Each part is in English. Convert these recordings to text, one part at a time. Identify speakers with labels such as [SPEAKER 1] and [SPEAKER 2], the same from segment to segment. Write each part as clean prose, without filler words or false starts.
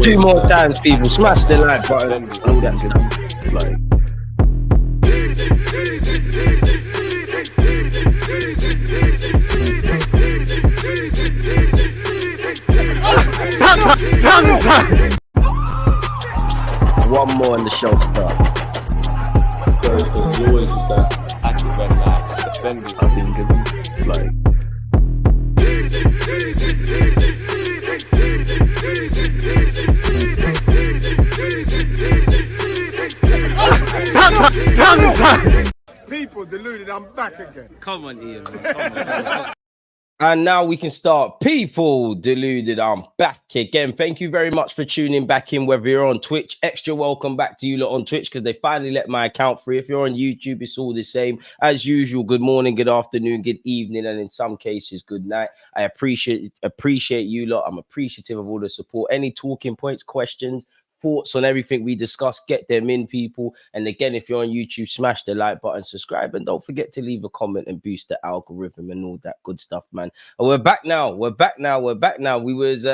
[SPEAKER 1] Two more times, people. Smash the like button. All that stuff. Like. One more and the show starts. I've been given like.
[SPEAKER 2] People deluded, I'm back again.
[SPEAKER 3] Come on, Ian, man. Come on.
[SPEAKER 1] And now we can start. People deluded, I'm back again. Thank you very much for tuning back in, whether you're on Twitch. Extra welcome back to you lot on Twitch because they finally let my account free. If you're on YouTube, it's all the same. As usual, good morning, good afternoon, good evening, and in some cases, good night. I appreciate you lot. I'm appreciative of all the support. Any talking points, questions, thoughts on everything we discussed, get them in, people. And again, if you're on YouTube, smash the like button, subscribe, and don't forget to leave a comment and boost the algorithm and all that good stuff, man. And we're back now. We're back now. We was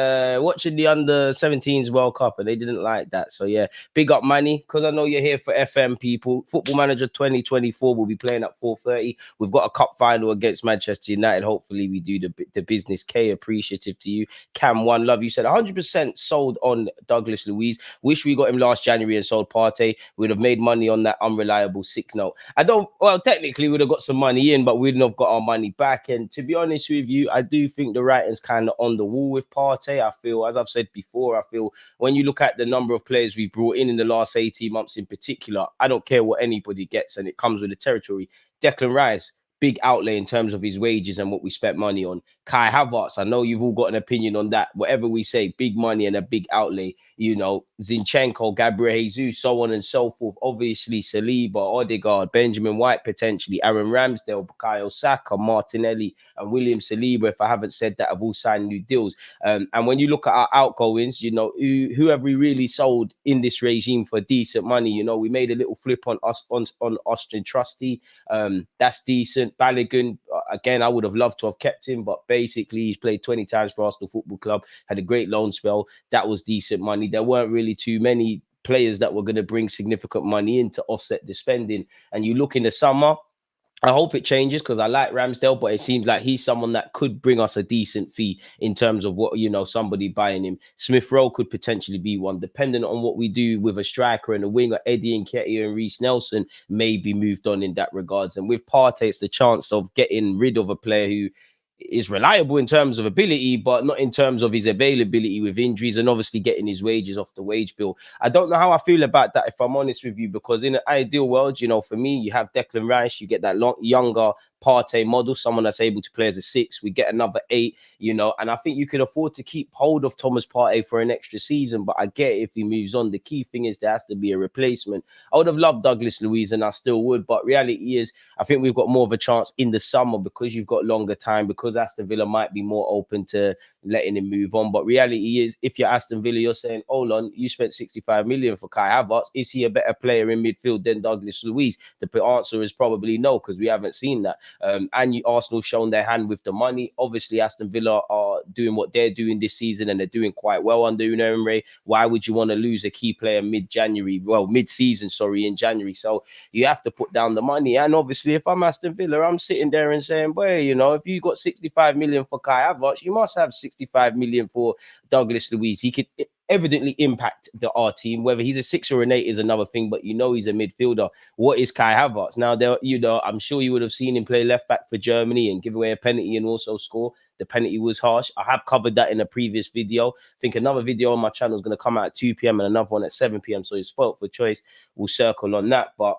[SPEAKER 1] watching the under-17s World Cup and they didn't like that. So yeah, big up Manny, because I know you're here for FM, people. Football Manager 2024 will be playing at 4:30. We've got a cup final against Manchester United. Hopefully we do the business. K, appreciative to you. Cam One, love you, said 100% sold on Douglas Luiz. Wish we got him last January and sold Partey. We'd have made money on that unreliable sick note. Well, technically we'd have got some money in, but we wouldn't have got our money back. And to be honest with you, I do think the writing's kind of on the wall with Partey. I feel, as I've said before, when you look at the number of players we've brought in the last 18 months in particular, I don't care what anybody gets, and it comes with the territory. Declan Rice, big outlay in terms of his wages and what we spent money on. Kai Havertz, I know you've all got an opinion on that. Whatever we say, big money and a big outlay. You know, Zinchenko, Gabriel Jesus, so on and so forth. Obviously, Saliba, Odegaard, Benjamin White, potentially, Aaron Ramsdale, Bukayo Saka, Martinelli, and William Saliba, if I haven't said that, have all signed new deals. And when you look at our outgoings, you know, who have we really sold in this regime for decent money? You know, we made a little flip on Austin Trusty. That's decent. Balogun, again, I would have loved to have kept him, but basically he's played 20 times for Arsenal Football Club, had a great loan spell. That was decent money. There weren't really too many players that were going to bring significant money in to offset the spending. And you look in the summer, I hope it changes because I like Ramsdale, but it seems like he's someone that could bring us a decent fee in terms of what, you know, somebody buying him. Smith Rowe could potentially be one, depending on what we do with a striker and a winger. Eddie Nketiah and Reece Nelson may be moved on in that regards. And with Partey, it's the chance of getting rid of a player who is reliable in terms of ability, but not in terms of his availability with injuries, and obviously getting his wages off the wage bill. I don't know how I feel about that, if I'm honest with you, because in an ideal world, you know, for me, you have Declan Rice, you get that younger Partey model, someone that's able to play as a 6. We get another 8, you know, and I think you could afford to keep hold of Thomas Partey for an extra season. But I get if he moves on, the key thing is there has to be a replacement. I would have loved Douglas Luiz, and I still would, but reality is I think we've got more of a chance in the summer because you've got longer time, because Aston Villa might be more open to letting him move on. But reality is, if you're Aston Villa, you're saying, hold on, you spent 65 million for Kai Havertz. Is he a better player in midfield than Douglas Luiz? The answer is probably no, because we haven't seen that. And Arsenal shown their hand with the money. Obviously, Aston Villa are doing what they're doing this season, and they're doing quite well under Unai Emery. Why would you want to lose a key player mid-January? Well, mid-season, sorry, in January. So you have to put down the money. And obviously, if I'm Aston Villa, I'm sitting there and saying, well, you know, if you got 65 million for Kai Havertz, you must have 65 million for Douglas Luiz. He could evidently impact our team. Whether he's a 6 or an 8 is another thing, but you know he's a midfielder. What is Kai Havertz? Now, there, you know, I'm sure you would have seen him play left back for Germany and give away a penalty and also score. The penalty was harsh. I have covered that in a previous video. I think another video on my channel is going to come out at 2 p.m. and another one at 7 p.m. So you're spoilt for choice. We'll circle on that. But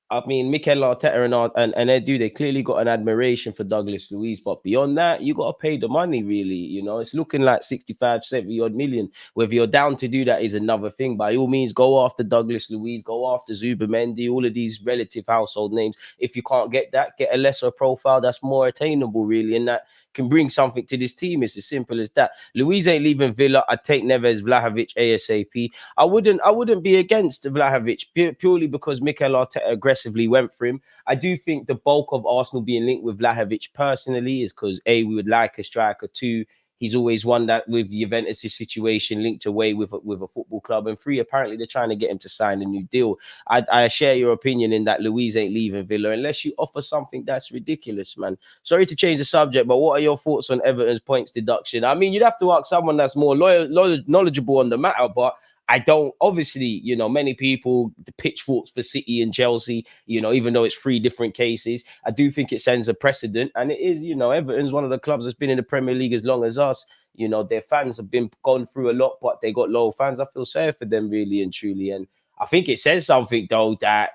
[SPEAKER 1] I mean, Mikel Arteta and Edu, they clearly got an admiration for Douglas Luiz. But beyond that, you got to pay the money, really. You know, it's looking like 65, 70 odd million. Whether you're down to do that is another thing. By all means, go after Douglas Luiz, go after Zubimendi, all of these relative household names. If you can't get that, get a lesser profile that's more attainable, really. And that can bring something to this team. It's as simple as that. Luiz ain't leaving Villa. I'd take Neves, Vlahovic, ASAP. I wouldn't be against Vlahovic purely because Mikel Arteta aggressively went for him. I do think the bulk of Arsenal being linked with Vlahovic personally is because A, we would like a striker. Two, he's always one that with Juventus' situation linked away with a football club. And three, apparently they're trying to get him to sign a new deal. I share your opinion in that Luiz ain't leaving Villa unless you offer something that's ridiculous, man. Sorry to change the subject, but what are your thoughts on Everton's points deduction? I mean, you'd have to ask someone that's more knowledgeable on the matter, but I don't, obviously, many people, the pitchforks for City and Chelsea, even though it's three different cases, I do think it sends a precedent. And it is, Everton's one of the clubs that's been in the Premier League as long as us. Their fans have been gone through a lot, but they got loyal fans. I feel sorry for them, really and truly. And I think it says something, though, that,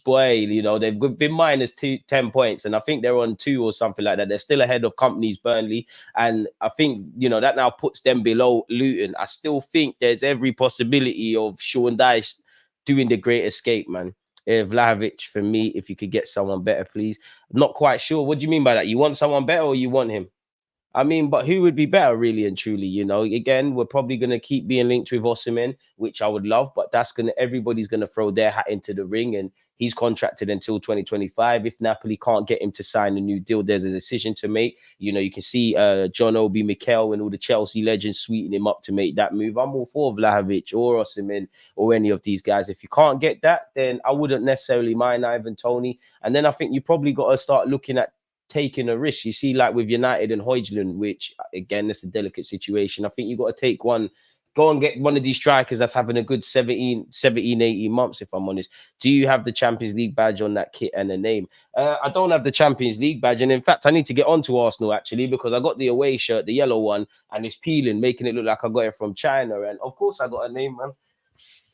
[SPEAKER 1] boy, they've been minus 10 points. And I think they're on 2 or something like that. They're still ahead of companies, Burnley. And I think, that now puts them below Luton. I still think there's every possibility of Sean Dyche doing the great escape, man. Vlahovic, for me, if you could get someone better, please. I'm not quite sure. What do you mean by that? You want someone better or you want him? I mean, but who would be better, really and truly? Again, we're probably going to keep being linked with Osimhen, which I would love, but everybody's going to throw their hat into the ring, and he's contracted until 2025. If Napoli can't get him to sign a new deal, there's a decision to make. You can see John Obi Mikel and all the Chelsea legends sweeten him up to make that move. I'm all for Vlahovic or Osimhen or any of these guys. If you can't get that, then I wouldn't necessarily mind Ivan Toney. And then I think you probably got to start looking at taking a risk. You see, like with United and Højlund, which again, that's a delicate situation. I think you got to take one, go and get one of these strikers that's having a good 17, 18 months, if I'm honest. Do you have the Champions League badge on that kit and the name? I don't have the Champions League badge. And in fact, I need to get onto Arsenal, actually, because I got the away shirt, the yellow one, and it's peeling, making it look like I got it from China. And of course, I got a name, man.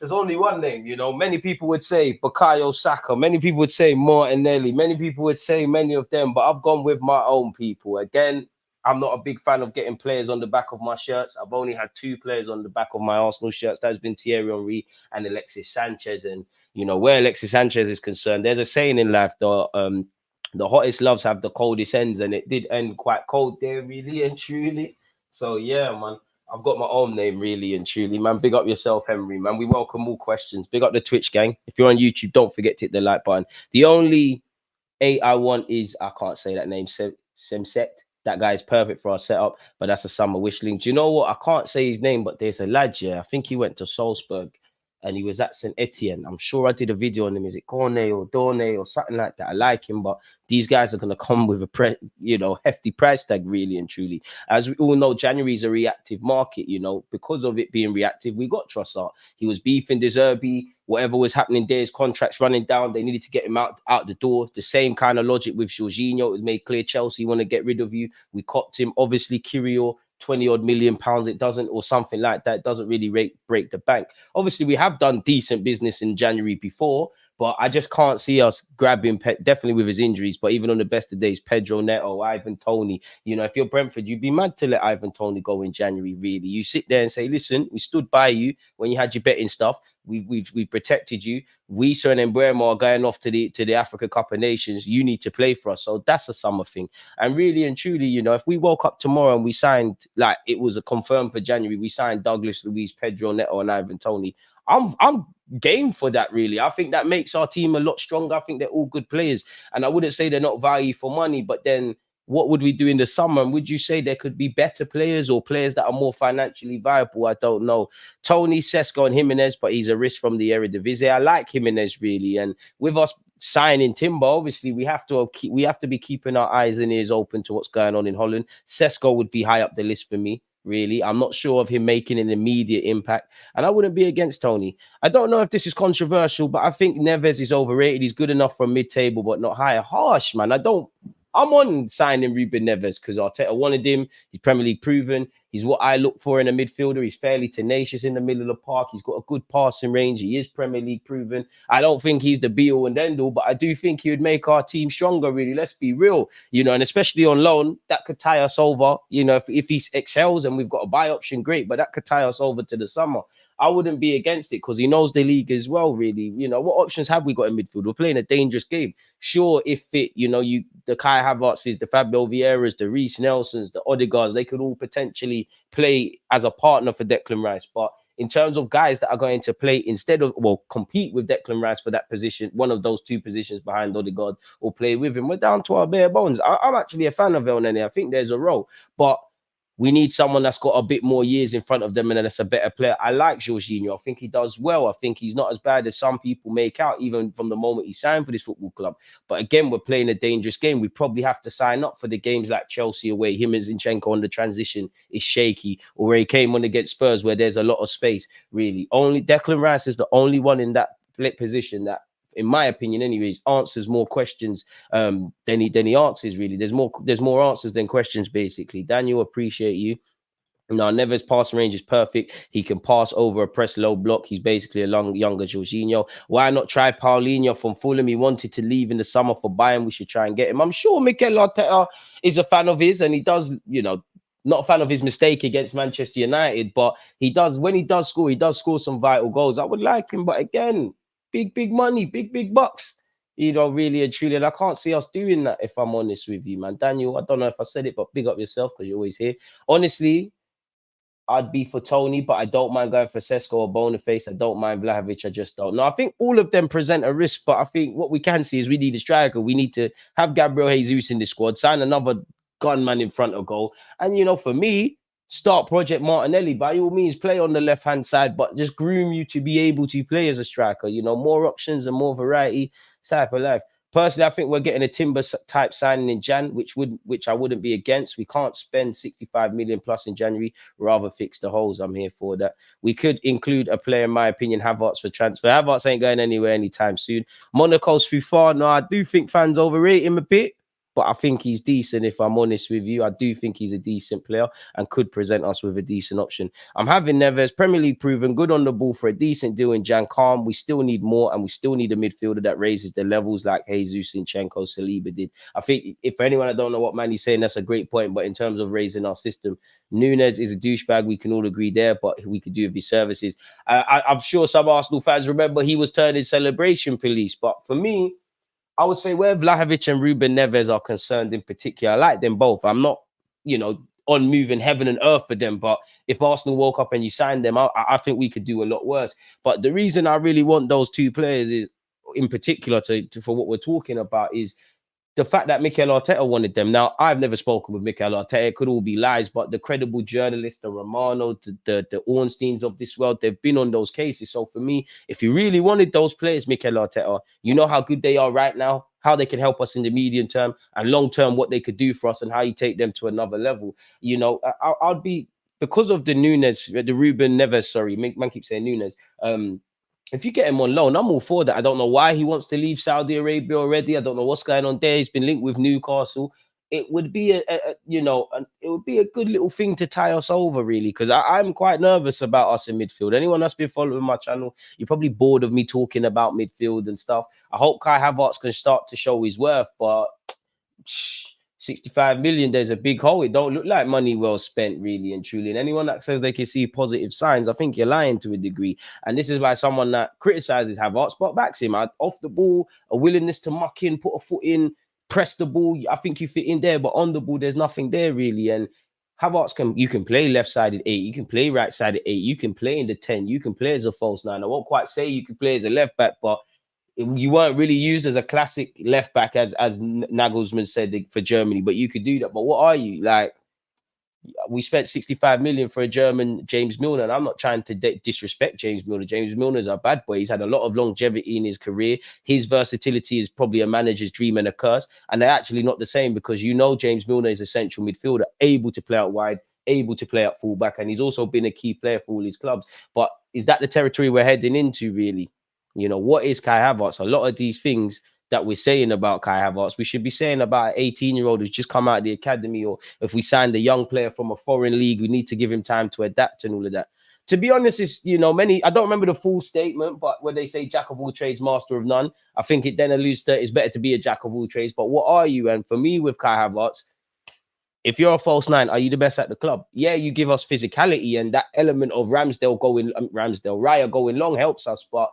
[SPEAKER 1] There's only one name, Many people would say Bukayo Saka. Many people would say Martinelli. Many people would say many of them, but I've gone with my own people. Again, I'm not a big fan of getting players on the back of my shirts. I've only had 2 players on the back of my Arsenal shirts. That's been Thierry Henry and Alexis Sanchez. And, where Alexis Sanchez is concerned, there's a saying in life, the hottest loves have the coldest ends. And it did end quite cold there, really and truly. So, yeah, man. I've got my own name, really and truly, man. Big up yourself, Henry, man. We welcome all questions. Big up the Twitch gang. If you're on YouTube, don't forget to hit the like button. The only 8 I want is, I can't say that name, Semset. That guy is perfect for our setup, but that's a summer wish link. Do you know what? I can't say his name, but there's a lad, I think he went to Salzburg and he was at St. Etienne. I'm sure I did a video on him. Is it Corne or Dorne or something like that? I like him, but these guys are going to come with a hefty price tag, really and truly. As we all know, January is a reactive market, because of it being reactive, we got Trossard. He was beefing De Zerbi, whatever was happening there, his contract's running down. They needed to get him out the door. The same kind of logic with Jorginho. It was made clear Chelsea want to get rid of you. We copped him. Obviously, Kyrgios, 20 odd million pounds, it doesn't, or something like that. It doesn't really break the bank. Obviously, we have done decent business in January before, but I just can't see us grabbing, definitely with his injuries, but even on the best of days, Pedro Neto, Ivan Toney. If you're Brentford, you'd be mad to let Ivan Toney go in January, really. You sit there and say, listen, we stood by you when you had your betting stuff. We've protected you. We, Sir and Embuemo, are going off to the Africa Cup of Nations. You need to play for us. So that's a summer thing. And really and truly, if we woke up tomorrow and we signed, like it was a confirmed for January, we signed Douglas Luiz, Pedro Neto, and Ivan Toney. I'm game for that, really. I think that makes our team a lot stronger. I think they're all good players. And I wouldn't say they're not value for money, but then what would we do in the summer? And would you say there could be better players or players that are more financially viable? I don't know. Tony, Sesko and Jimenez, but he's a risk from the Eredivisie. I like Jimenez, really. And with us signing Timber, obviously we have to be keeping our eyes and ears open to what's going on in Holland. Sesko would be high up the list for me. Really, I'm not sure of him making an immediate impact, and I wouldn't be against Tony. I don't know if this is controversial, but I think Neves is overrated. He's good enough for mid-table, but not higher. Harsh, man. I'm on signing Ruben Neves because Arteta wanted him. He's Premier League proven. He's what I look for in a midfielder. He's fairly tenacious in the middle of the park. He's got a good passing range. He is Premier League proven. I don't think he's the be-all and end-all, but I do think he would make our team stronger, really. Let's be real, and especially on loan, that could tie us over. If he excels and we've got a buy option, great, but that could tie us over to the summer. I wouldn't be against it because he knows the league as well, really. What options have we got in midfield? We're playing a dangerous game. Sure, if fit, the Kai Havertz's, the Fabio Vieiras, the Reece Nelsons, the Odegaards, they could all potentially play as a partner for Declan Rice. But in terms of guys that are going to play compete with Declan Rice for that position, one of those two positions behind Odegaard, or play with him, we're down to our bare bones. I'm actually a fan of El Nene. I think there's a role, but we need someone that's got a bit more years in front of them and that's a better player. I like Jorginho. I think he does well. I think he's not as bad as some people make out, even from the moment he signed for this football club. But again, we're playing a dangerous game. We probably have to sign up for the games like Chelsea away. Him and Zinchenko on the transition is shaky. Or where he came on against Spurs where there's a lot of space, really. Only Declan Rice is the only one in that position that, in my opinion anyways, answers more questions than he answers, really. There's more answers than questions, basically. Daniel, appreciate you. No, Neves' passing range is perfect. He can pass over a press low block. He's basically a younger Jorginho. Why not try Paulinho from Fulham? He wanted to leave in the summer for Bayern. We should try and get him. I'm sure Mikel Arteta is a fan of his, and he does, not a fan of his mistake against Manchester United, but when he does score some vital goals. I would like him, but again, big money, big bucks, really and truly. And I can't see us doing that, if I'm honest with you, man. Daniel, I don't know if I said it, but big up yourself because you're always here. Honestly, I'd be for Tony, but I don't mind going for Sesko or Boniface. I don't mind Vlahovic. I just don't know. I think all of them present a risk, but I think what we can see is we need a striker. We need to have Gabriel Jesus in the squad, sign another gunman in front of goal. And, for me, start Project Martinelli. By all means, play on the left-hand side, but just groom you to be able to play as a striker. More options and more variety, type of life. Personally, I think we're getting a Timber type signing in Jan, which I wouldn't be against. We can't spend 65 million plus in January, rather fix the holes. I'm here for that. We could include a player, in my opinion, Havertz for transfer. Havertz ain't going anywhere anytime soon. Monaco's through far. No, I do think fans overrate him a bit, but I think he's decent, if I'm honest with you. I do think he's a decent player and could present us with a decent option. I'm having Neves, Premier League proven, good on the ball for a decent deal in Jan. Calm. We still need more, and we still need a midfielder that raises the levels like Jesus, Zinchenko, Saliba did. I think, if anyone, I don't know what man he's saying, that's a great point, but in terms of raising our system, Núñez is a douchebag. We can all agree there, but we could do with his services. I'm sure some Arsenal fans remember he was turning celebration police, but for me, I would say where Vlahovic and Ruben Neves are concerned in particular, I like them both. I'm not, on moving heaven and earth for them. But if Arsenal woke up and you signed them, I think we could do a lot worse. But the reason I really want those two players is, in particular, for what we're talking about, is the fact that Mikel Arteta wanted them. Now, I've never spoken with Mikel Arteta. It could all be lies, but the credible journalists, the Romano, the Ornsteins of this world, they've been on those cases. So for me, if you really wanted those players, Mikel Arteta, you know how good they are right now, how they can help us in the medium term and long term, what they could do for us and how you take them to another level. I'd be, because of the Ruben Neves, sorry, man keeps saying Núñez, if you get him on loan, I'm all for that. I don't know why he wants to leave Saudi Arabia already. I don't know what's going on there. He's been linked with Newcastle. It would be it would be a good little thing to tie us over, really, because I'm quite nervous about us in midfield. Anyone that's been following my channel, you're probably bored of me talking about midfield and stuff. I hope Kai Havertz can start to show his worth, but 65 million, there's a big hole. It don't look like money well spent, really and truly. And anyone that says they can see positive signs, I think you're lying to a degree. And this is why someone that criticizes Havertz but backs him. Off the ball, a willingness to muck in, put a foot in, press the ball. I think you fit in there, but on the ball, there's nothing there, really. And Havertz you can play left-sided 8, you can play right-sided 8, you can play in the 10, you can play as a false 9. I won't quite say you can play as a left-back, but you weren't really used as a classic left back, as Nagelsmann said for Germany, but you could do that. But what are you? Like, we spent 65 million for a German James Milner, and I'm not trying to disrespect James Milner. James Milner's a bad boy. He's had a lot of longevity in his career. His versatility is probably a manager's dream and a curse, and they're actually not the same, because James Milner is a central midfielder, able to play out wide, able to play at fullback, and he's also been a key player for all his clubs. But is that the territory we're heading into, really? What is Kai Havertz? A lot of these things that we're saying about Kai Havertz. We should be saying about an 18-year-old who's just come out of the academy, or if we signed a young player from a foreign league, we need to give him time to adapt and all of that. To be honest, it's, you know, I don't remember the full statement, but when they say jack of all trades, master of none, I think it then alludes to it's better to be a jack of all trades. But what are you? And for me, with Kai Havertz, if you're a false nine, are you the best at the club? Yeah, you give us physicality, and that element of Raya going long helps us. But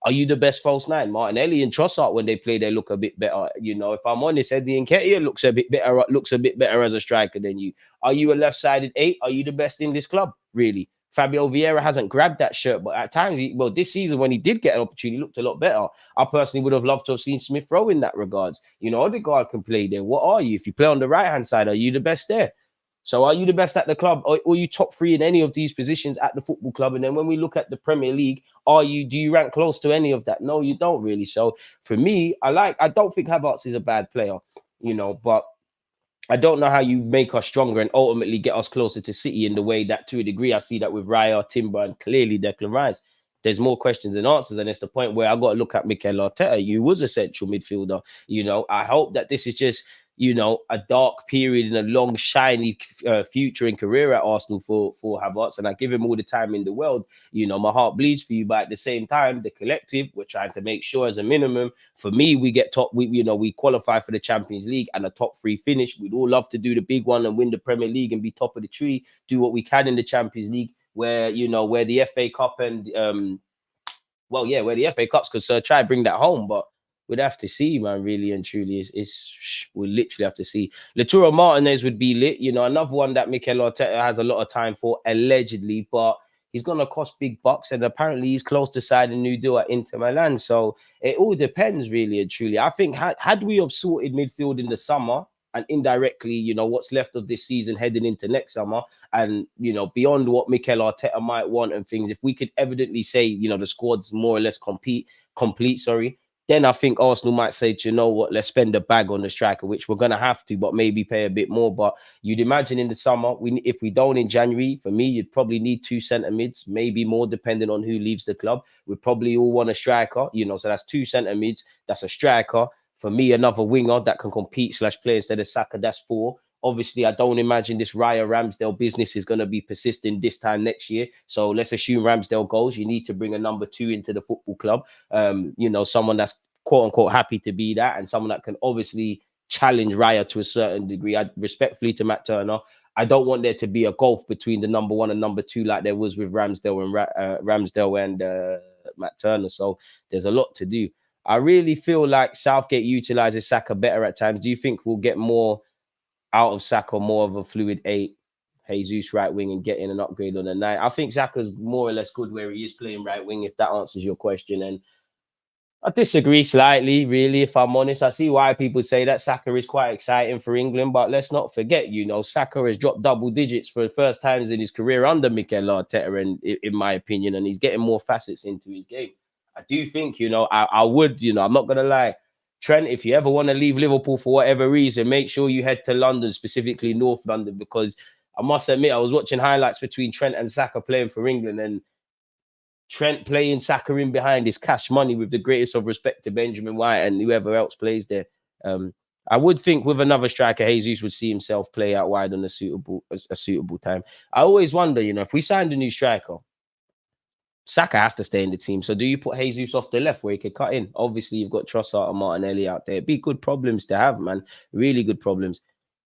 [SPEAKER 1] are you the best false nine? Martinelli and Trossard, when they play, they look a bit better. You know, if I'm honest, Eddie Nketiah looks a bit better as a striker than you. Are you a left-sided 8? Are you the best in this club? Really? Fabio Vieira hasn't grabbed that shirt, but at times, this season when he did get an opportunity, he looked a lot better. I personally would have loved to have seen Smith Rowe in that regards. You know, Odegaard can play there. What are you? If you play on the right-hand side, are you the best there? So are you the best at the club? Or you top 3 in any of these positions at the football club? And then when we look at the Premier League, do you rank close to any of that? No, you don't really. So for me, I don't think Havertz is a bad player, you know, but I don't know how you make us stronger and ultimately get us closer to City in the way that, to a degree, I see that with Raya, Timber, and clearly Declan Rice. There's more questions than answers, and it's the point where I got to look at Mikel Arteta. You was a central midfielder. You know, I hope that this is just, you know, a dark period in a long, shiny future and career at Arsenal for Havertz, and I give him all the time in the world. You know, my heart bleeds for you, but at the same time, the collective, we're trying to make sure as a minimum, for me, we get top, we qualify for the Champions League and a top 3 finish. We'd all love to do the big one and win the Premier League and be top of the tree, do what we can in the Champions League, where the FA Cup and where the FA Cup's concerned, try to bring that home, but we'd have to see, man, really and truly. We'll literally have to see. Lautaro Martinez would be lit, you know, another one that Mikel Arteta has a lot of time for, allegedly, but he's going to cost big bucks, and apparently he's close to signing a new deal at Inter Milan. So it all depends, really and truly. I think had we have sorted midfield in the summer, and indirectly, you know, what's left of this season heading into next summer, and, you know, beyond what Mikel Arteta might want and things, if we could evidently say, you know, the squad's more or less complete, then I think Arsenal might say, you know what, let's spend a bag on the striker, which we're going to have to, but maybe pay a bit more. But you'd imagine in the summer, if we don't in January, for me, you'd probably need 2 centre mids, maybe more, depending on who leaves the club. We'd probably all want a striker, you know, so that's 2 centre mids, that's a striker. For me, another winger that can compete / play instead of Saka, that's 4. Obviously, I don't imagine this Raya Ramsdale business is going to be persistent this time next year. So let's assume Ramsdale goes. You need to bring a number 2 into the football club. You know, someone that's quote unquote happy to be that, and someone that can obviously challenge Raya to a certain degree. I respectfully to Matt Turner, I don't want there to be a gulf between the number 1 and number 2 like there was with Ramsdale and Matt Turner. So there's a lot to do. I really feel like Southgate utilizes Saka better at times. Do you think we'll get more out of Saka, more of a fluid 8, Jesus right wing, and getting an upgrade on the 9? I think Saka's more or less good where he is playing right wing, if that answers your question. And I disagree slightly, really, if I'm honest. I see why people say that Saka is quite exciting for England, but let's not forget, you know, Saka has dropped double digits for the first times in his career under Mikel Arteta, and in my opinion, and he's getting more facets into his game. I do think, you know, I would, you know, I'm not going to lie. Trent, if you ever want to leave Liverpool for whatever reason, make sure you head to London, specifically North London, because I must admit, I was watching highlights between Trent and Saka playing for England, and Trent playing Saka in behind is cash money, with the greatest of respect to Benjamin White and whoever else plays there. I would think with another striker, Jesus would see himself play out wide on a suitable time. I always wonder, you know, if we signed a new striker, Saka has to stay in the team. So do you put Jesus off the left where he could cut in? Obviously, you've got Trossard and Martinelli out there. It'd be good problems to have, man. Really good problems.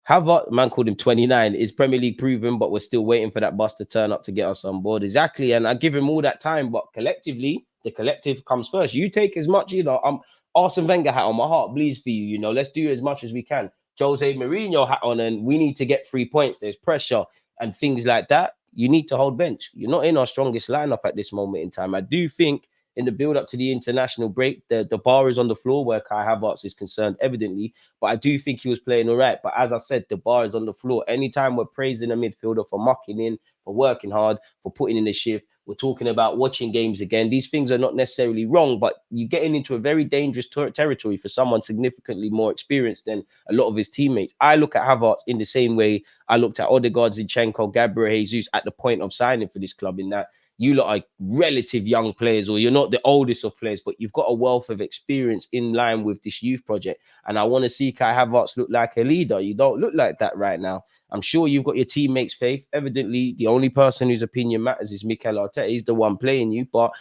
[SPEAKER 1] Havertz, man called him 29, is Premier League proven, but we're still waiting for that bus to turn up to get us on board. Exactly. And I give him all that time, but collectively, the collective comes first. You take as much, you know, I'm Arsene Wenger hat on, my heart bleeds for you, you know, let's do as much as we can. Jose Mourinho hat on, and we need to get 3 points. There's pressure and things like that. You need to hold bench. You're not in our strongest lineup at this moment in time. I do think in the build up to the international break, the bar is on the floor where Kai Havertz is concerned, evidently. But I do think he was playing all right. But as I said, the bar is on the floor. Anytime we're praising a midfielder for mucking in, for working hard, for putting in the shift, We're talking about watching games again. These things are not necessarily wrong, but you're getting into a very dangerous territory for someone significantly more experienced than a lot of his teammates. I look at Havertz in the same way I looked at Odegaard, Zinchenko, Gabriel Jesus at the point of signing for this club, in that you lot are relative young players, or you're not the oldest of players, but you've got a wealth of experience in line with this youth project. And I want to see Kai Havertz look like a leader. You don't look like that right now. I'm sure you've got your teammates' faith. Evidently, the only person whose opinion matters is Mikel Arteta. He's the one playing you, but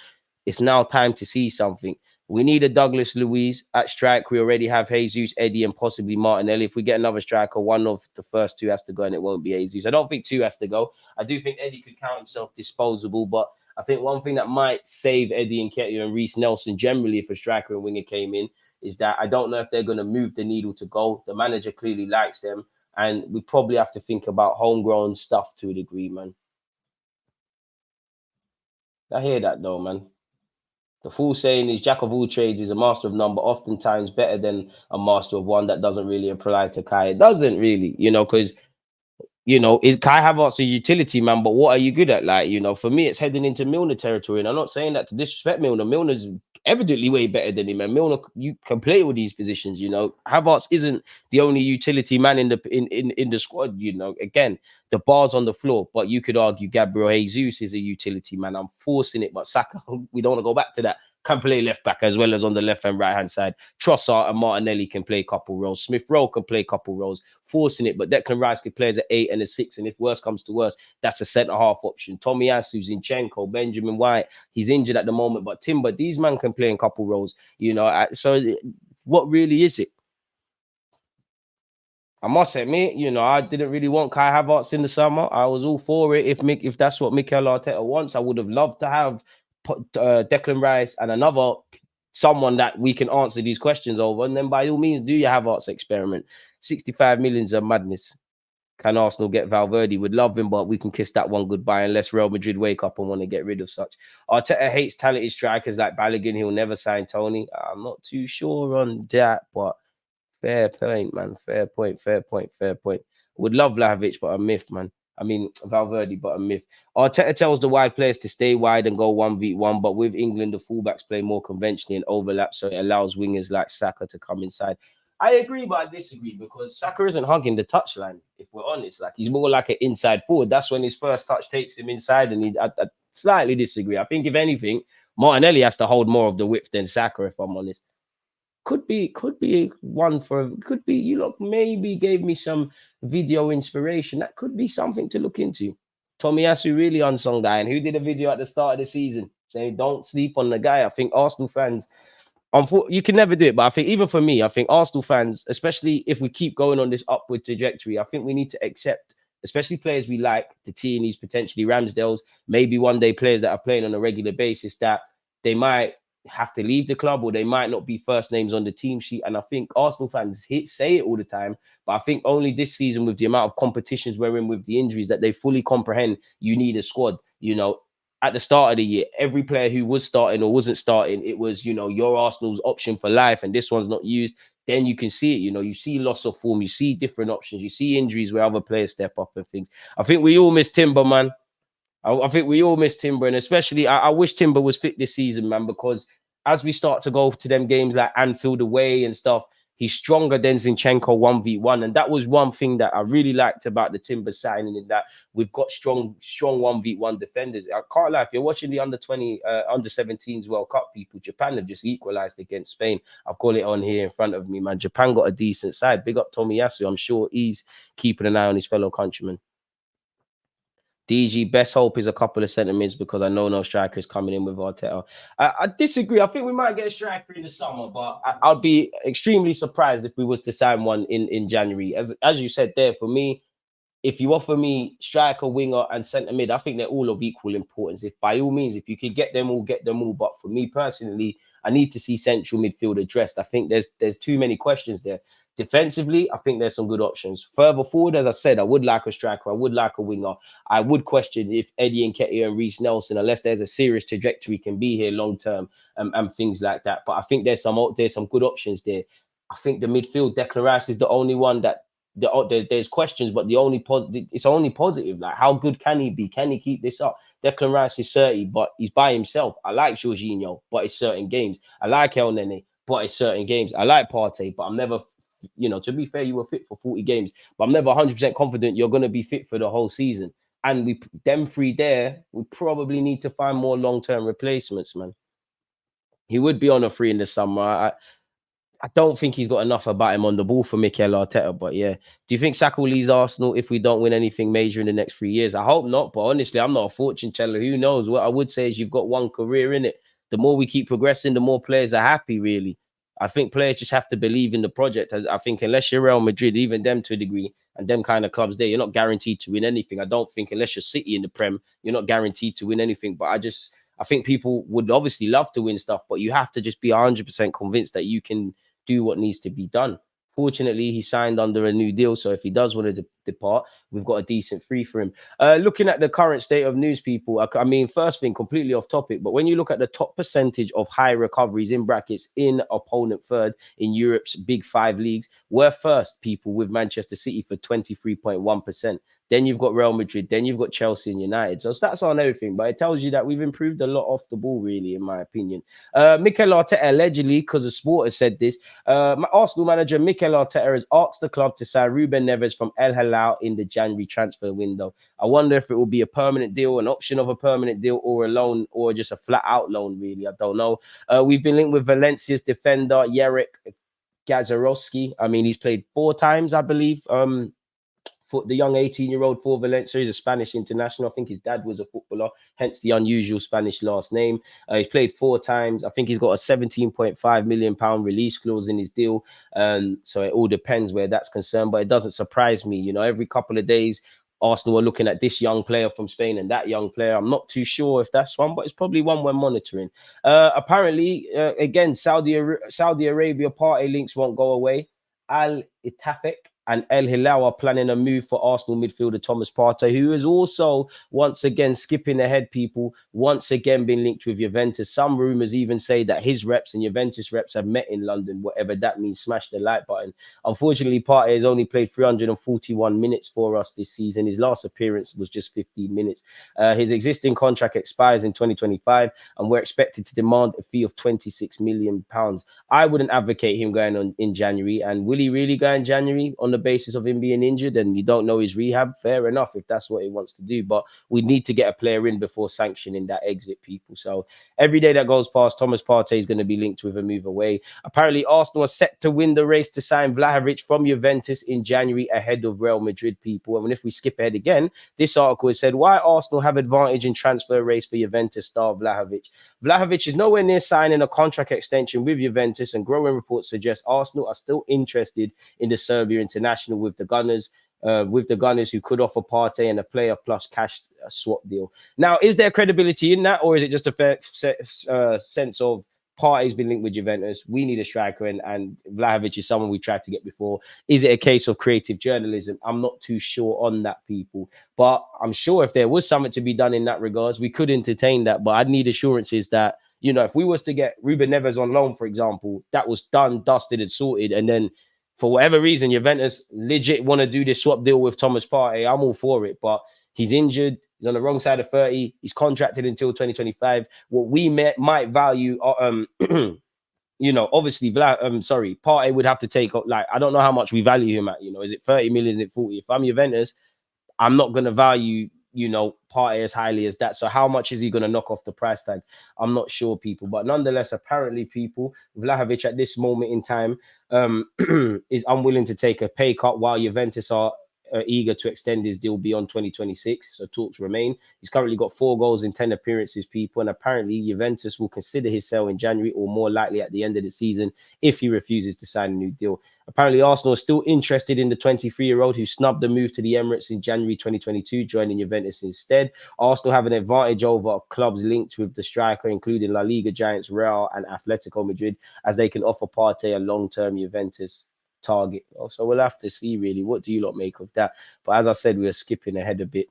[SPEAKER 1] it's now time to see something. We need a Douglas Luiz at strike. We already have Jesus, Eddie, and possibly Martinelli. If we get another striker, one of the first two has to go, and it won't be Jesus. I don't think two has to go. I do think Eddie could count himself disposable, but I think one thing that might save Eddie Nketiah and Reece Nelson generally if a striker and winger came in is that I don't know if they're going to move the needle to goal. The manager clearly likes them, and we probably have to think about homegrown stuff to a degree, man. I hear that though, man. The full saying is jack of all trades is a master of none, but oftentimes better than a master of one. That doesn't really apply to Kai. It doesn't really, because is Kai Havertz a utility man, but what are you good at? Like, for me, it's heading into Milner territory. And I'm not saying that to disrespect Milner. Milner's evidently way better than him. And Milner, you can play all these positions, Havertz isn't the only utility man in the squad, Again, the bar's on the floor, but you could argue Gabriel Jesus is a utility man. I'm forcing it, but Saka, we don't want to go back to that. Can play left back as well as on the left and right hand side. Trossard and Martinelli can play a couple roles. Smith Rowe can play a couple roles, forcing it. But Declan Rice could play as an 8 and a 6. And if worse comes to worse, that's a centre half option. Tomiyasu, Zinchenko, Benjamin White. He's injured at the moment, but Timber, these men can play in a couple roles. So what really is it? I must admit, I didn't really want Kai Havertz in the summer. I was all for it. If that's what Mikel Arteta wants, I would have loved to have Declan Rice and another someone that we can answer these questions over. And then by all means, do your Havertz experiment. 65 million is a madness. Can Arsenal get Valverde? Would love him, but we can kiss that one goodbye unless Real Madrid wake up and want to get rid of such. Arteta hates talented strikers like Balogun. He'll never sign Tony. I'm not too sure on that, but fair point, man. Fair point. Would love Vlahovic, but a myth, man. I mean, Valverde, but a myth. Arteta tells the wide players to stay wide and go 1v1, but with England, the fullbacks play more conventionally and overlap, so it allows wingers like Saka to come inside. I agree, but I disagree because Saka isn't hugging the touchline, if we're honest. Like, he's more like an inside forward. That's when his first touch takes him inside, and I slightly disagree. I think, if anything, Martinelli has to hold more of the width than Saka, if I'm honest. Could be one for, could be, you look, maybe gave me some video inspiration. That could be something to look into. Tomiyasu, really unsung guy. And who did a video at the start of the season saying, don't sleep on the guy? I think Arsenal fans, you can never do it, but I think even for me, I think Arsenal fans, especially if we keep going on this upward trajectory, I think we need to accept, especially players we like, the Tierney's, potentially Ramsdale's, maybe one day players that are playing on a regular basis, that they might have to leave the club or they might not be first names on the team sheet. And I think Arsenal fans say it all the time, but I think only this season, with the amount of competitions we're in with the injuries, that they fully comprehend you need a squad. At the start of the year, every player who was starting or wasn't starting, it was, your Arsenal's option for life, and this one's not used. Then you can see it, you see loss of form, you see different options, you see injuries where other players step up and things. I think we all miss Timber, man. I think we all miss Timber, and especially I wish Timber was fit this season, man, because as we start to go to them games like Anfield away and stuff, he's stronger than Zinchenko 1v1. And that was one thing that I really liked about the Timber signing, in that we've got strong 1v1 defenders. I can't lie, if you're watching the under-17s World Cup, people, Japan have just equalized against Spain. I've got it on here in front of me, man. Japan got a decent side. Big up Tomiyasu. I'm sure he's keeping an eye on his fellow countrymen. DG, best hope is a couple of centimeters because I know no striker is coming in with Arteta. I disagree. I think we might get a striker in the summer, but I'd be extremely surprised if we was to sign one in January. As you said there, for me, if you offer me striker, winger, and centre mid, I think they're all of equal importance. If by all means, if you could get them all, get them all. But for me personally, I need to see central midfield addressed. I think there's too many questions there. Defensively, I think there's some good options. Further forward, as I said, I would like a striker. I would like a winger. I would question if Eddie Nketiah and Reece Nelson, unless there's a serious trajectory, can be here long term and things like that. But I think there's some good options there. I think the midfield, Declan Rice is the only one that there's questions, but the only positive, it's only positive. Like, how good can he be? Can he keep this up? Declan Rice is 30, but he's by himself. I like Jorginho, but it's certain games. I like El Nene, but it's certain games. I like Partey, but I'm never, to be fair, you were fit for 40 games, but I'm never 100% confident you're going to be fit for the whole season. And them three there, we probably need to find more long-term replacements, man. He would be on a free in the summer. I don't think he's got enough about him on the ball for Mikel Arteta, but yeah. Do you think Saka will leave Arsenal if we don't win anything major in the next 3 years? I hope not, but honestly, I'm not a fortune teller. Who knows? What I would say is you've got one career in it. The more we keep progressing, the more players are happy, really. I think players just have to believe in the project. I think unless you're Real Madrid, even them to a degree, and them kind of clubs there, you're not guaranteed to win anything. I don't think unless you're City in the Prem, you're not guaranteed to win anything. But I think people would obviously love to win stuff, but you have to just be 100% convinced that you can do what needs to be done. Fortunately, he signed under a new deal, so if he does want to depart, we've got a decent fee for him. Looking at the current state of news, people, I mean, first thing, completely off topic, but when you look at the top percentage of high recoveries in brackets in opponent third in Europe's big 5 leagues, we're first, people, with Manchester City for 23.1%. Then you've got Real Madrid. Then you've got Chelsea and United. So stats aren't everything, but it tells you that we've improved a lot off the ball, really, in my opinion. Mikel Arteta, allegedly, because the Sport has said this, Arsenal manager Mikel Arteta has asked the club to sign Ruben Neves from El Hilal in the January transfer window. I wonder if it will be a permanent deal, an option of a permanent deal, or a loan, or just a flat-out loan, really. I don't know. We've been linked with Valencia's defender, Jarek Gazarowski. I mean, he's played 4 times, I believe. For the young 18-year-old for Valencia, he's a Spanish international. I think his dad was a footballer, hence the unusual Spanish last name. He's played 4 times. I think he's got a £17.5 million release clause in his deal. So it all depends where that's concerned, but it doesn't surprise me. Every couple of days, Arsenal are looking at this young player from Spain and that young player. I'm not too sure if that's one, but it's probably one we're monitoring. Apparently, again, Saudi Arabia party links won't go away. Al Ittefaq and El Hilal are planning a move for Arsenal midfielder Thomas Partey, who is also, once again, skipping ahead, people, once again been linked with Juventus. Some rumours even say that his reps and Juventus reps have met in London, whatever that means. Smash the like button. Unfortunately, Partey has only played 341 minutes for us this season. His last appearance was just 15 minutes. His existing contract expires in 2025, and we're expected to demand a fee of £26 million. I wouldn't advocate him going on in January. And will he really go in January on the basis of him being injured and you don't know his rehab? Fair enough if that's what he wants to do, but we need to get a player in before sanctioning that exit, people. So every day that goes past, Thomas Partey is going to be linked with a move away. Apparently, Arsenal are set to win the race to sign Vlahovic from Juventus in January ahead of Real Madrid, people. And if we skip ahead again, this article has said why Arsenal have advantage in transfer race for Juventus star Vlahovic. Vlahovic is nowhere near signing a contract extension with Juventus, and growing reports suggest Arsenal are still interested in the Serbia international with the Gunners. Who could offer Partey and a player plus cash swap deal. Now, is there credibility in that, or is it just a fair sense of Partey's been linked with Juventus? We need a striker, and Vlahovic is someone we tried to get before. Is it a case of creative journalism? I'm not too sure on that, people. But I'm sure if there was something to be done in that regards, we could entertain that. But I'd need assurances that, if we was to get Ruben Neves on loan, for example, that was done, dusted, and sorted, and then for whatever reason, Juventus legit want to do this swap deal with Thomas Partey, I'm all for it. But he's injured. He's on the wrong side of 30. He's contracted until 2025. What we might value, obviously, Partey would have to take, I don't know how much we value him at. Is it 30 million? Is it 40? If I'm Juventus, I'm not going to value, Partey as highly as that. So how much is he going to knock off the price tag? I'm not sure, people. But nonetheless, apparently, people, Vlahovic at this moment in time is unwilling to take a pay cut while Juventus are eager to extend his deal beyond 2026. So talks remain. He's currently got 4 goals in 10 appearances, people. And apparently Juventus will consider his sale in January, or more likely at the end of the season, if he refuses to sign a new deal. Apparently Arsenal is still interested in the 23-year-old who snubbed the move to the Emirates in January 2022, joining Juventus instead. Arsenal have an advantage over clubs linked with the striker, including La Liga giants Real and Atletico Madrid, as they can offer Partey a long-term Juventus target. So we'll have to see, really. What do you lot make of that? But as I said, we're skipping ahead a bit.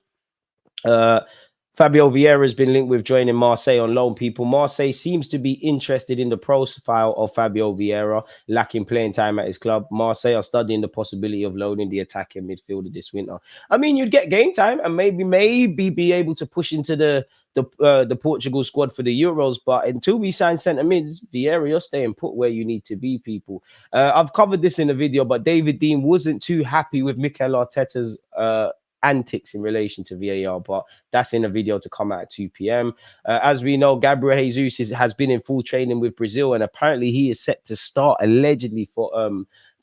[SPEAKER 1] Fabio Vieira has been linked with joining Marseille on loan. People, Marseille seems to be interested in the profile of Fabio Vieira, lacking playing time at his club. Marseille are studying the possibility of loaning the attacking midfielder this winter. I mean, you'd get game time and maybe be able to push into the Portugal squad for the Euros, but until we sign centre mids, Vieira, you're staying put where you need to be, people. I've covered this in the video, but David Dean wasn't too happy with Mikel Arteta's antics in relation to VAR, but that's in a video to come out at 2 p.m. As we know, Gabriel Jesus has been in full training with Brazil, and apparently he is set to start allegedly for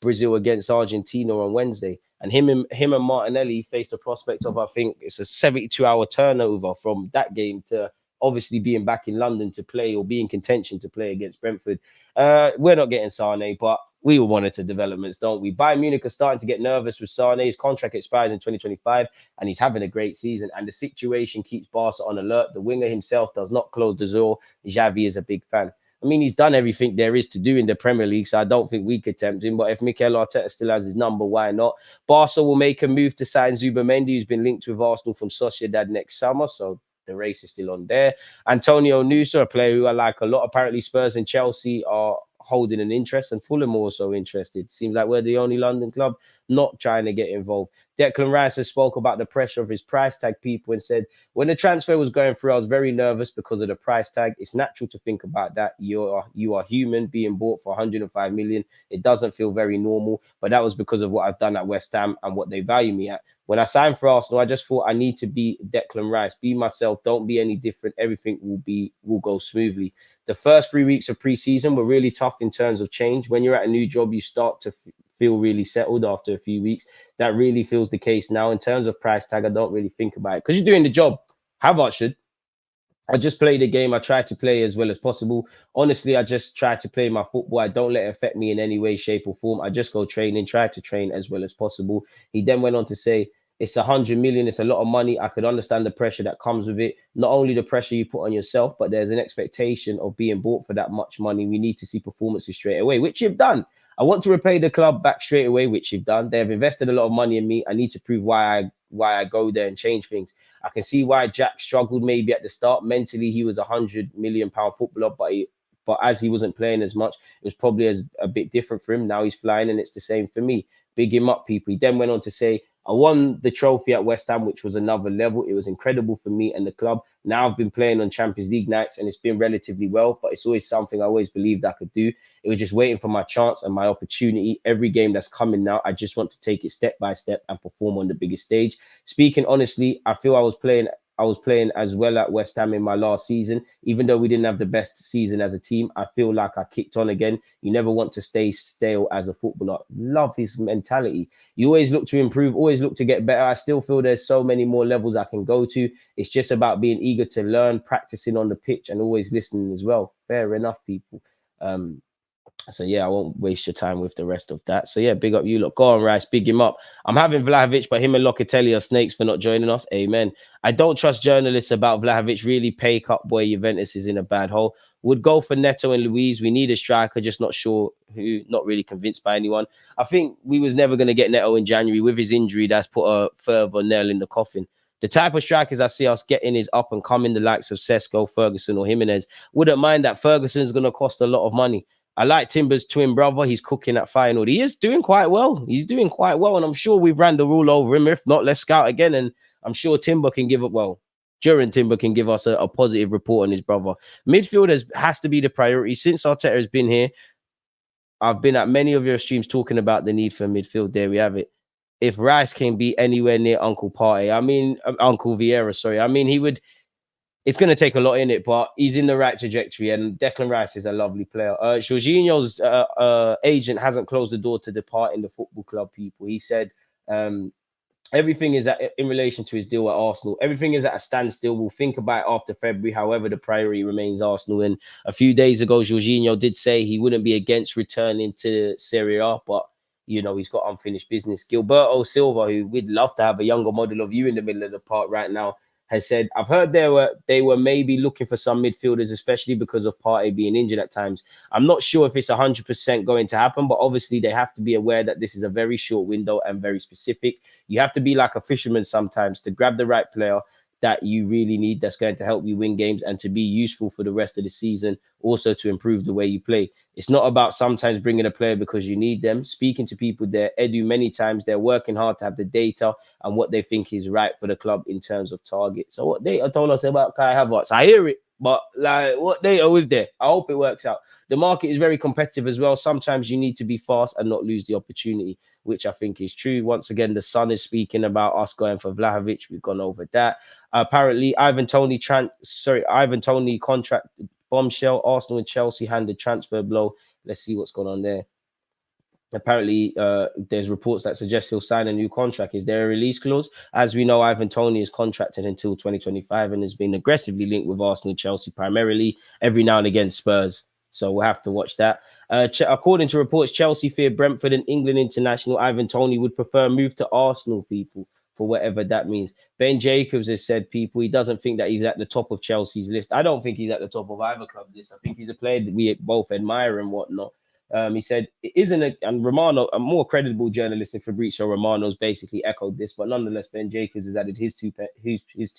[SPEAKER 1] Brazil against Argentina on Wednesday. And him and Martinelli faced the prospect of, I think it's a 72-hour turnover from that game to obviously being back in London to play or be in contention to play against Brentford. We're not getting Sane, but we all wanted to developments, don't we? Bayern Munich are starting to get nervous with Sane. His contract expires in 2025 and he's having a great season. And the situation keeps Barca on alert. The winger himself does not close the door. Xavi is a big fan. I mean, he's done everything there is to do in the Premier League, so I don't think we could tempt him. But if Mikel Arteta still has his number, why not? Barca will make a move to sign Zubamendi, who's been linked with Arsenal from Sociedad next summer. So the race is still on there. Antonio Nusa, a player who I like a lot. Apparently Spurs and Chelsea are holding an interest, and Fulham are also interested. Seems like we're the only London club not trying to get involved. Declan Rice has spoke about the pressure of his price tag, people, and said, when the transfer was going through, I was very nervous because of the price tag. It's natural to think about that. You are human, being bought for 105 million. It doesn't feel very normal, but that was because of what I've done at West Ham and what they value me at. When I signed for Arsenal, I just thought I need to be Declan Rice, be myself, don't be any different. Everything will go smoothly. The first 3 weeks of preseason were really tough in terms of change. When you're at a new job, you start to feel really settled after a few weeks. That really feels the case now. In terms of price tag, I don't really think about it because you're doing the job. Havertz should. I just play the game. I try to play as well as possible. Honestly, I just try to play my football. I don't let it affect me in any way, shape, or form. I just go training, try to train as well as possible. He then went on to say, it's 100 million. It's a lot of money. I could understand the pressure that comes with it. Not only the pressure you put on yourself, but there's an expectation of being bought for that much money. We need to see performances straight away, which you've done. I want to repay the club back straight away, which you've done. They have invested a lot of money in me. I need to prove why I go there and change things. I can see why Jack struggled maybe at the start. Mentally, he was £100 million footballer, but as he wasn't playing as much, it was probably a bit different for him. Now he's flying, and it's the same for me. Big him up, people. He then went on to say, I won the trophy at West Ham, which was another level. It was incredible for me and the club. Now I've been playing on Champions League nights, and it's been relatively well, but it's always something I always believed I could do. It was just waiting for my chance and my opportunity. Every game that's coming now, I just want to take it step by step and perform on the biggest stage. Speaking honestly, I feel I was playing as well at West Ham in my last season. Even though we didn't have the best season as a team, I feel like I kicked on again. You never want to stay stale as a footballer. Love his mentality. You always look to improve, always look to get better. I still feel there's so many more levels I can go to. It's just about being eager to learn, practicing on the pitch, and always listening as well. Fair enough, people. So yeah, I won't waste your time with the rest of that. So yeah, big up you. Look, go on, Rice, big him up. I'm having Vlahovic, but him and Locatelli are snakes for not joining us. Amen. I don't trust journalists about Vlahovic. Really, pay cut boy. Juventus is in a bad hole. Would go for Neto and Luiz. We need a striker, just not sure who. Not really convinced by anyone. I think we was never going to get Neto in January with his injury. That's put a further nail in the coffin. The type of strikers I see us getting is up and coming, the likes of Sesko, Ferguson, or Jimenez. Wouldn't mind that. Ferguson's going to cost a lot of money. I like Timber's twin brother. He's cooking at Feyenoord. He is doing quite well. He's doing quite well. And I'm sure we've ran the rule over him. If not, let's scout again. And I'm sure Timber can give Timber can give us a positive report on his brother. Midfield has to be the priority. Since Arteta has been here, I've been at many of your streams talking about the need for midfield. There we have it. If Rice can be anywhere near Uncle Vieira, sorry. I mean, he would... It's going to take a lot in it, but he's in the right trajectory, and Declan Rice is a lovely player. Jorginho's agent hasn't closed the door to depart in the football club, people. He said everything is in relation to his deal at Arsenal. Everything is at a standstill. We'll think about it after February. However, the priority remains Arsenal. And a few days ago, Jorginho did say he wouldn't be against returning to Serie A, but you know, he's got unfinished business. Gilberto Silva, who we'd love to have a younger model of you in the middle of the park right now, has said, I've heard they were maybe looking for some midfielders, especially because of Partey being injured at times. I'm not sure if it's 100% going to happen, but obviously they have to be aware that this is a very short window and very specific. You have to be like a fisherman sometimes to grab the right player, that you really need, that's going to help you win games and to be useful for the rest of the season, also to improve the way you play. It's not about sometimes bringing a player because you need them. Speaking to people there, Edu, many times they're working hard to have the data and what they think is right for the club in terms of target. So what data told us about Kai Havertz? I hear it, but like, what data was there? I hope it works out. The market is very competitive as well. Sometimes you need to be fast and not lose the opportunity, which I think is true. Once again, the Sun is speaking about us going for Vlahovic. We've gone over that. Apparently, Ivan Toney contract bombshell. Arsenal and Chelsea handed transfer blow. Let's see what's going on there. Apparently, there's reports that suggest he'll sign a new contract. Is there a release clause? As we know, Ivan Toney is contracted until 2025 and has been aggressively linked with Arsenal and Chelsea, primarily every now and again Spurs. So we'll have to watch that. According to reports, Chelsea fear Brentford and England international Ivan Toney would prefer a move to Arsenal, people, for whatever that means. Ben Jacobs has said, people, he doesn't think that he's at the top of Chelsea's list. I don't think he's at the top of either club's list. I think he's a player that we both admire and whatnot. He said it isn't and Romano, a more credible journalist in Fabrizio Romano's basically echoed this, but nonetheless, Ben Jacobs has added his two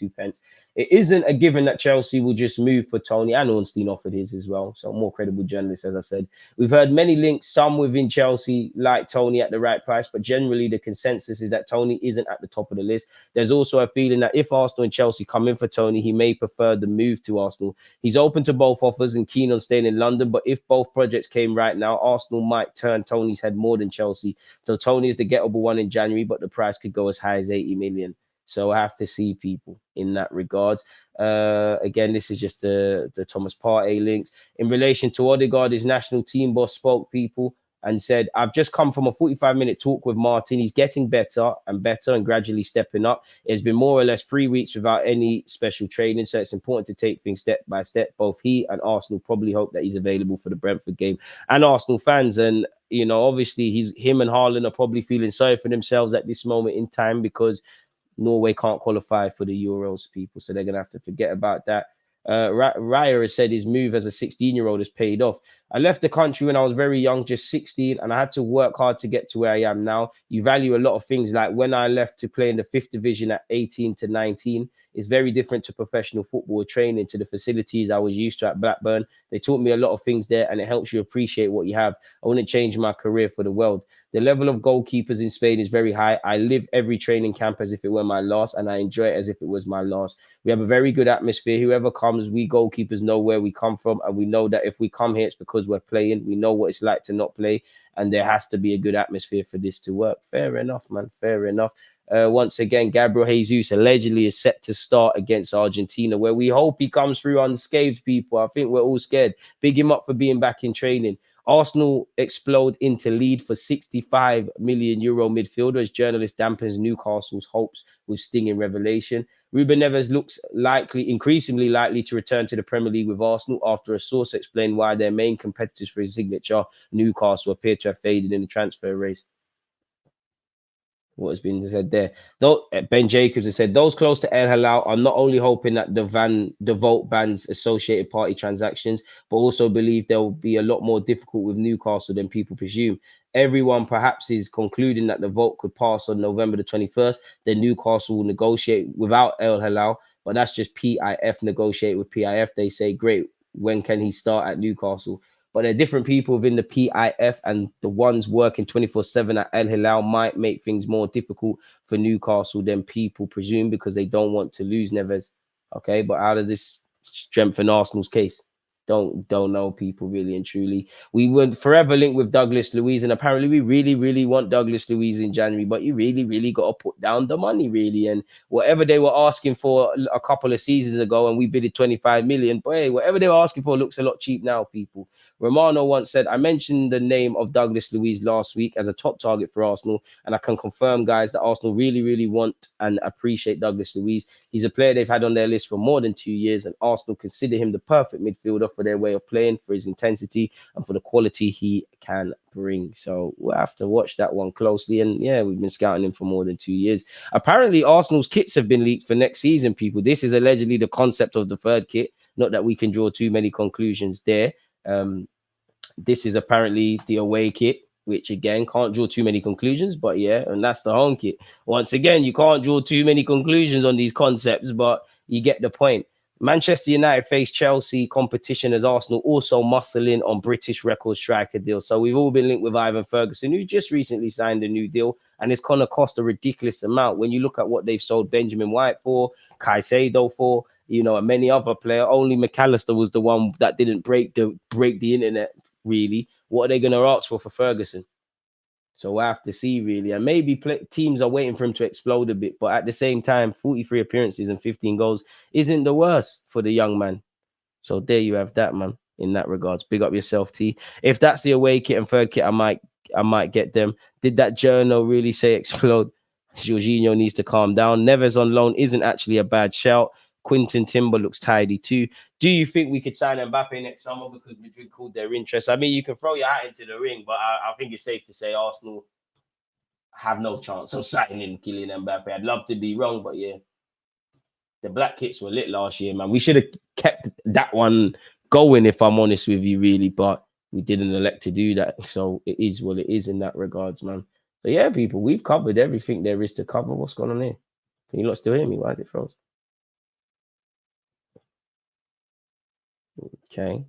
[SPEAKER 1] pence. It isn't a given that Chelsea will just move for Toney, and Ornstein offered his as well. So more credible journalist, as I said. We've heard many links, some within Chelsea like Toney at the right price, but generally the consensus is that Toney isn't at the top of the list. There's also a feeling that if Arsenal and Chelsea come in for Toney, he may prefer the move to Arsenal. He's open to both offers and keen on staying in London, but if both projects came right now, Arsenal might turn Toney's head more than Chelsea. So Toney is the gettable one in January, but the price could go as high as 80 million. So I have to see, people, in that regard. Again, this is just the Thomas Partey links. In relation to Odegaard, his national team boss spoke, people, and said, I've just come from a 45-minute talk with Martin. He's getting better and gradually stepping up. It's been more or less 3 weeks without any special training, so it's important to take things step by step. Both he and Arsenal probably hope that he's available for the Brentford game. And Arsenal fans, and you know, obviously him and Haaland are probably feeling sorry for themselves at this moment in time because Norway can't qualify for the Euros, people. So they're going to have to forget about that. Raya has said his move as a 16-year-old has paid off. I left the country when I was very young, just 16, and I had to work hard to get to where I am now. You value a lot of things, like when I left to play in the 5th division at 18 to 19, it's very different to professional football training, to the facilities I was used to at Blackburn. They taught me a lot of things there, and it helps you appreciate what you have. I wouldn't change my career for the world. The level of goalkeepers in Spain is very high. I live every training camp as if it were my last, and I enjoy it as if it was my last. We have a very good atmosphere. Whoever comes, we goalkeepers know where we come from, and we know that if we come here, it's because we're playing. We know what it's like to not play, and there has to be a good atmosphere for this to work. Fair enough, man. Fair enough. Once again, Gabriel Jesus allegedly is set to start against Argentina, where we hope he comes through unscathed, people. I think we're all scared. Big him up for being back in training. Arsenal explode into lead for 65 million euro midfielder as journalist dampens Newcastle's hopes with stinging revelation. Ruben Neves looks increasingly likely to return to the Premier League with Arsenal after a source explained why their main competitors for his signature, Newcastle, appear to have faded in the transfer race. What has been said there. Ben Jacobs has said those close to El Halal are not only hoping that the vote bans associated party transactions, but also believe there will be a lot more difficult with Newcastle than people presume. Everyone perhaps is concluding that the vote could pass on November the 21st. Then Newcastle will negotiate without El Halal, but that's just PIF negotiate with PIF. They say, great, when can he start at Newcastle? But there are different people within the PIF, and the ones working 24/7 at El Hilal might make things more difficult for Newcastle than people presume because they don't want to lose Neves. Okay, but how does this strengthen Arsenal's case? Don't know, people, really and truly. We would forever link with Douglas Luiz, and apparently we really want Douglas Luiz in January, but you really got to put down the money, really. And whatever they were asking for a couple of seasons ago, and we bid it 25 million, but hey, whatever they were asking for looks a lot cheap now, people. Romano once said, I mentioned the name of Douglas Luiz last week as a top target for Arsenal, and I can confirm, guys, that Arsenal really want and appreciate Douglas Luiz. He's a player they've had on their list for more than 2 years, and Arsenal consider him the perfect midfielder for their way of playing, for his intensity, and for the quality he can bring. So we'll have to watch that one closely. And yeah, we've been scouting him for more than 2 years. Apparently, Arsenal's kits have been leaked for next season, people. This is allegedly the concept of the third kit. Not that we can draw too many conclusions there. This is apparently the away kit. which again, can't draw too many conclusions, but yeah, and that's the home kit. Once again, you can't draw too many conclusions on these concepts, but you get the point. Manchester United face Chelsea competition as Arsenal also muscle in on British record striker deal. So we've all been linked with Ivan Ferguson, who just recently signed a new deal, and it's going to cost a ridiculous amount. When you look at what they've sold Benjamin White for, Caicedo for, you know, and many other players, only McAllister was the one that didn't break the internet, really. What are they going to ask for Ferguson? So we'll have to see, really. And maybe teams are waiting for him to explode a bit. But at the same time, 43 appearances and 15 goals isn't the worst for the young man. So there you have that, man, in that regards. Big up yourself, T. If that's the away kit and third kit, I might get them. Did that journal really say explode? Jorginho needs to calm down. Neves on loan isn't actually a bad shout. Quinton Timber looks tidy too. Do you think we could sign Mbappe next summer because Madrid called their interest? I mean, you can throw your hat into the ring, but I think it's safe to say Arsenal have no chance of signing Kylian Mbappe. I'd love to be wrong, but yeah. The black kits were lit last year, man. We should have kept that one going, if I'm honest with you, really, but we didn't elect to do that. So it is what it is in that regards, man. So yeah, people, we've covered everything there is to cover. What's going on here? Can you lot still hear me? Why is it frozen? Okay.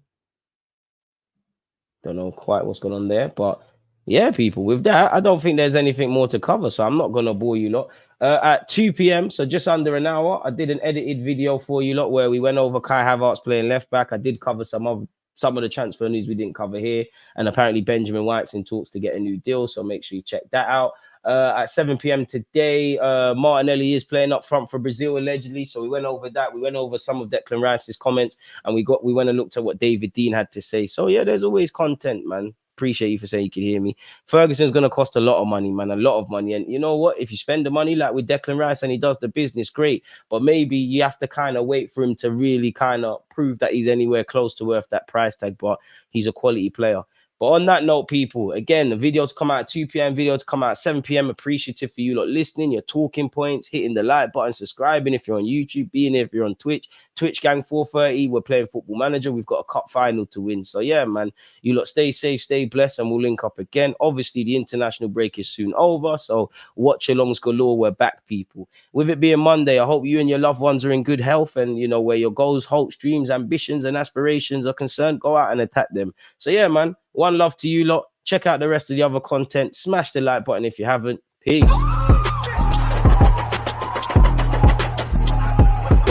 [SPEAKER 1] Don't know quite what's going on there, but yeah, people, with that, I don't think there's anything more to cover, so I'm not going to bore you lot. At 2 p.m., so just under an hour, I did an edited video for you lot where we went over Kai Havertz playing left back. I did cover some of the transfer news we didn't cover here, and apparently Benjamin White's in talks to get a new deal, so make sure you check that out. At 7 p.m. today, Martinelli is playing up front for Brazil allegedly. So we went over that. We went over some of Declan Rice's comments, and we went and looked at what David Dean had to say. So yeah, there's always content, man. Appreciate you for saying you can hear me. Ferguson's going to cost a lot of money, man, a lot of money. And you know what? If you spend the money like with Declan Rice and he does the business, great. But maybe you have to kind of wait for him to really kind of prove that he's anywhere close to worth that price tag. But he's a quality player. But on that note, people, again, the videos come out at 2 p.m., videos come out at 7 p.m. Appreciative for you lot listening, your talking points, hitting the like button, subscribing if you're on YouTube, being here if you're on Twitch. Twitch Gang 430, we're playing Football Manager. We've got a cup final to win. So, yeah, man, you lot stay safe, stay blessed, and we'll link up again. Obviously, the international break is soon over, so watch-alongs galore. We're back, people. With it being Monday, I hope you and your loved ones are in good health and, you know, where your goals, hopes, dreams, ambitions, and aspirations are concerned, go out and attack them. So, yeah, man. One love to you lot. Check out the rest of the other content. Smash the like button if you haven't. Peace.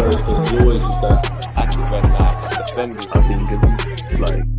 [SPEAKER 2] Always just that active and defending. I think it's like